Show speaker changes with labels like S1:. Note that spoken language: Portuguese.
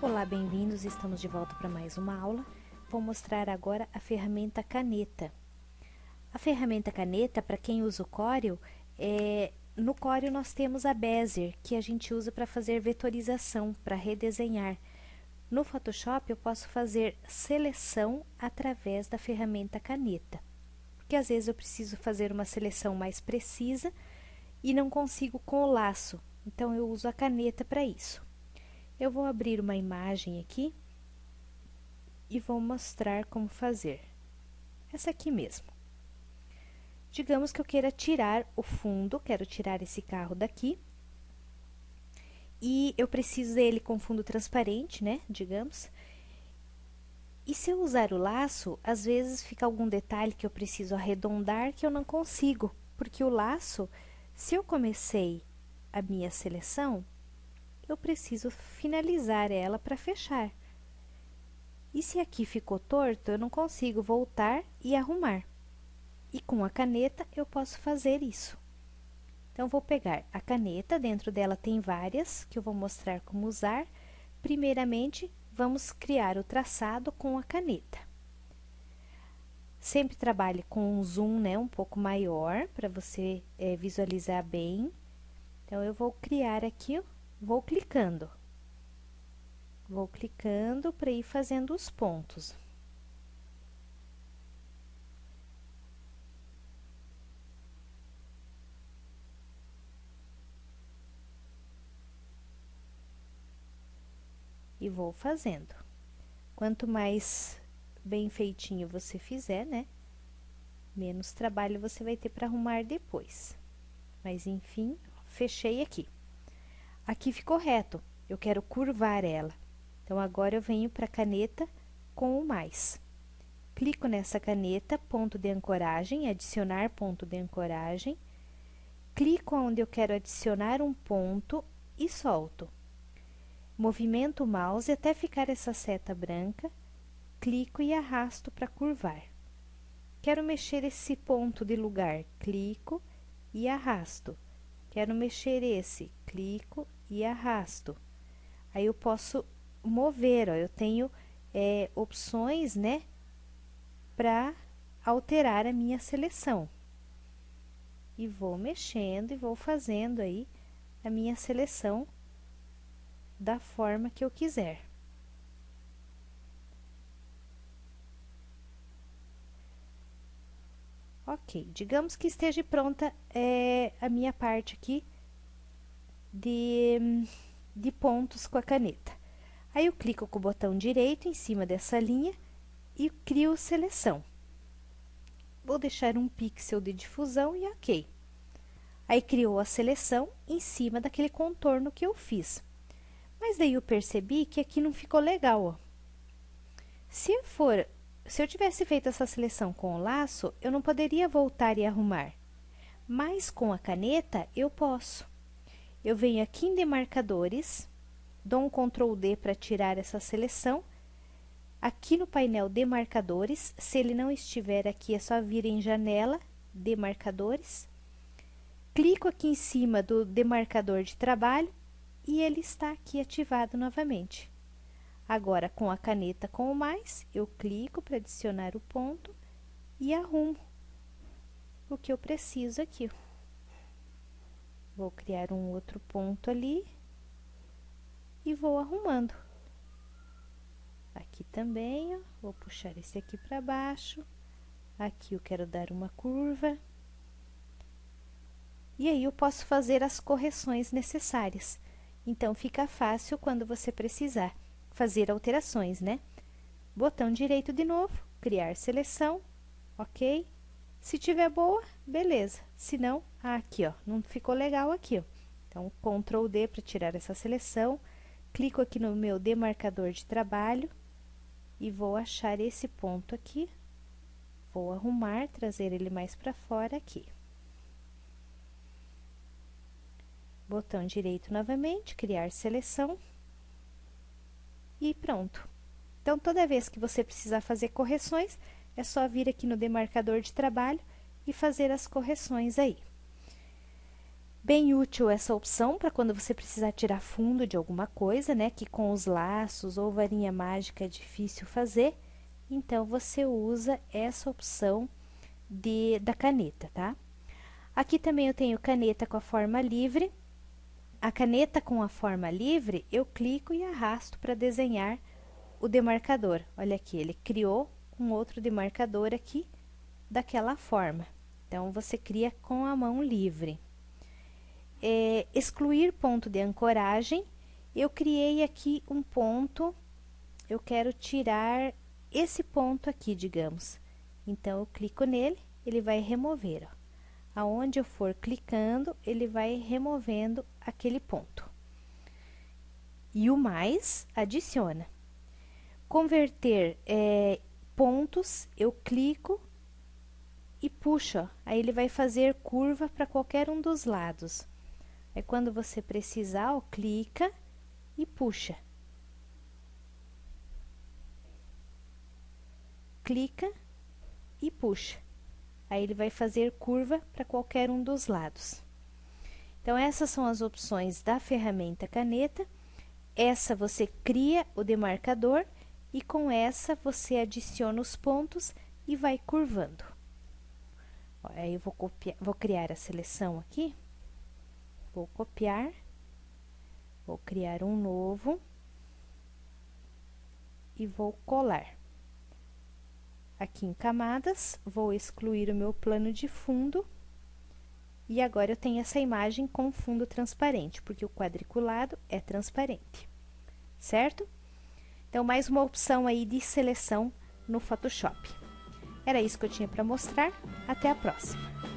S1: Olá, bem-vindos! Estamos de volta para mais uma aula. Vou mostrar agora a ferramenta caneta. A ferramenta caneta, para quem usa o Corel, no Corel nós temos a Bezier, que a gente usa para fazer vetorização, para redesenhar. No Photoshop eu posso fazer seleção através da ferramenta caneta, porque às vezes eu preciso fazer uma seleção mais precisa e não consigo com o laço, então eu uso a caneta para isso. Eu vou abrir uma imagem aqui e vou mostrar como fazer. Essa aqui mesmo. Digamos que eu queira tirar o fundo, quero tirar esse carro daqui. E eu preciso dele com fundo transparente, né, digamos. E se eu usar o laço, às vezes fica algum detalhe que eu preciso arredondar que eu não consigo. Porque o laço, se eu comecei a minha seleção, eu preciso finalizar ela para fechar. E se aqui ficou torto, eu não consigo voltar e arrumar. E com a caneta eu posso fazer isso. Então, vou pegar a caneta, dentro dela tem várias, que eu vou mostrar como usar. Primeiramente, vamos criar o traçado com a caneta. Sempre trabalhe com um zoom, né, um pouco maior, para você visualizar bem. Então, eu vou criar aqui, vou clicando para ir fazendo os pontos. E vou fazendo. Quanto mais bem feitinho você fizer, né, menos trabalho você vai ter para arrumar depois. Mas, enfim, fechei aqui. Aqui ficou reto, eu quero curvar ela. Então, agora eu venho para a caneta com o mais. Clico nessa caneta, ponto de ancoragem, adicionar ponto de ancoragem. Clico onde eu quero adicionar um ponto e solto. Movimento o mouse até ficar essa seta branca, clico e arrasto para curvar. Quero mexer esse ponto de lugar, clico e arrasto. Quero mexer esse, clico e arrasto. Aí eu posso mover, ó, eu tenho opções, né, para alterar a minha seleção. E vou mexendo e vou fazendo aí a minha seleção da forma que eu quiser. Ok, digamos que esteja pronta a minha parte aqui de pontos com a caneta. Aí eu clico com o botão direito em cima dessa linha e crio seleção. Vou deixar um pixel de difusão e ok. Aí criou a seleção em cima daquele contorno que eu fiz. Mas daí eu percebi que aqui não ficou legal, ó. Se eu tivesse feito essa seleção com o laço, eu não poderia voltar e arrumar. Mas com a caneta, eu posso. Eu venho aqui em demarcadores, dou um Ctrl D para tirar essa seleção. Aqui no painel demarcadores, se ele não estiver aqui, é só vir em janela, demarcadores. Clico aqui em cima do demarcador de trabalho e ele está aqui ativado novamente. Agora, com a caneta com o mais, eu clico para adicionar o ponto e arrumo o que eu preciso aqui. Vou criar um outro ponto ali e vou arrumando. Aqui também, ó, vou puxar esse aqui para baixo. Aqui eu quero dar uma curva. E aí eu posso fazer as correções necessárias. Então, fica fácil quando você precisar fazer alterações, né? Botão direito de novo, criar seleção, ok? Se tiver boa, beleza. Se não, aqui, ó, não ficou legal aqui, ó. Então, Ctrl D para tirar essa seleção, clico aqui no meu demarcador de trabalho e vou achar esse ponto aqui. Vou arrumar, trazer ele mais para fora aqui. Botão direito novamente, criar seleção. E pronto. Então, toda vez que você precisar fazer correções, é só vir aqui no demarcador de trabalho e fazer as correções aí. Bem útil essa opção para quando você precisar tirar fundo de alguma coisa, né? Que com os laços ou varinha mágica é difícil fazer. Então, você usa essa opção da caneta, tá? Aqui também eu tenho caneta com a forma livre. A caneta com a forma livre, eu clico e arrasto para desenhar o demarcador. Olha aqui, ele criou um outro demarcador aqui daquela forma. Então, você cria com a mão livre. Excluir ponto de ancoragem, eu criei aqui um ponto, eu quero tirar esse ponto aqui, digamos. Então, eu clico nele, ele vai remover, ó. Aonde eu for clicando, ele vai removendo aquele ponto. E o mais, adiciona. Converter pontos, eu clico e puxo, ó. Aí ele vai fazer curva para qualquer um dos lados. Aí, quando você precisar, ó, clica e puxa. Clica e puxa. Aí, ele vai fazer curva para qualquer um dos lados. Então, essas são as opções da ferramenta caneta. Essa você cria o demarcador e com essa você adiciona os pontos e vai curvando. Ó, aí, eu vou criar a seleção aqui. Vou copiar, vou criar um novo e vou colar. Aqui em camadas, vou excluir o meu plano de fundo. E agora eu tenho essa imagem com fundo transparente, porque o quadriculado é transparente, certo? Então, mais uma opção aí de seleção no Photoshop. Era isso que eu tinha para mostrar. Até a próxima!